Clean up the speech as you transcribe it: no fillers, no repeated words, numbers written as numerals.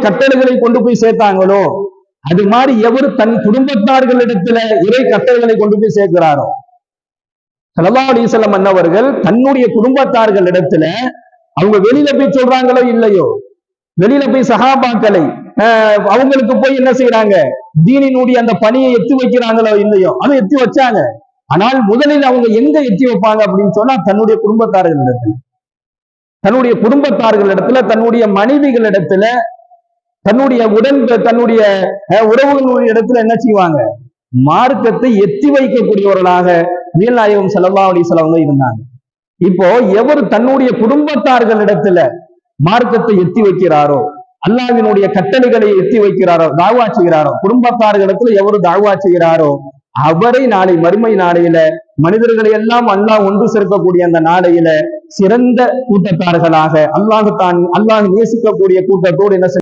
கட்டளைகளை கொண்டு போய் சேர்த்தாங்களோ அது மாதிரி எவர் தன் குடும்பத்தார்களிடத்துல இறை கட்டளைகளை கொண்டு போய் சேர்க்கிறாரோ, ஸல்லல்லாஹு அலைஹி வஸல்லம் அன்னவர்கள் தன்னுடைய குடும்பத்தார்களிடத்துல அவங்க வெளியில போய் சொல்றாங்களோ இல்லையோ, வெளியில போய் சஹாபாக்களை அவங்களுக்கு போய் என்ன செய்யறாங்க, தீனினுடைய அந்த பணியை எத்தி வைக்கிறாங்களோ இல்லையோ, அதை எத்தி வச்சாங்க. ஆனால் முதலில் அவங்க எங்க எத்தி வைப்பாங்க அப்படின்னு சொன்னா தன்னுடைய குடும்பத்தார்களிடத்துல, தன்னுடைய மனைவிகளிடத்துல, தன்னுடைய தன்னுடைய உறவுகளுடைய இடத்துல என்ன செய்வாங்க, மார்க்கத்தை எத்தி வைக்கக்கூடியவர்களாக நபிகள் ஸல்லல்லாஹு அலைஹி வஸல்லம் இருந்தாங்க. இப்போ எவர் தன்னுடைய குடும்பத்தார்களிடத்துல மார்க்கத்தை எத்தி வைக்கிறாரோ, அல்லாஹ்வினுடைய கட்டளைகளை எத்தி வைக்கிறாரோ, தாவா செய்கிறாரோ, குடும்பத்தார்களிடத்துல எவரு தாவா செய்கிறாரோ அவரை நாளை மறுமை நாளையில மனிதர்களை எல்லாம் அல்லாஹ் ஒன்று சேர்க்கக்கூடிய அந்த நாளையில சிறந்த கூட்டத்தார்களாக அல்லாஹ் நேசிக்கக்கூடிய கூட்டத்தோடு என்ன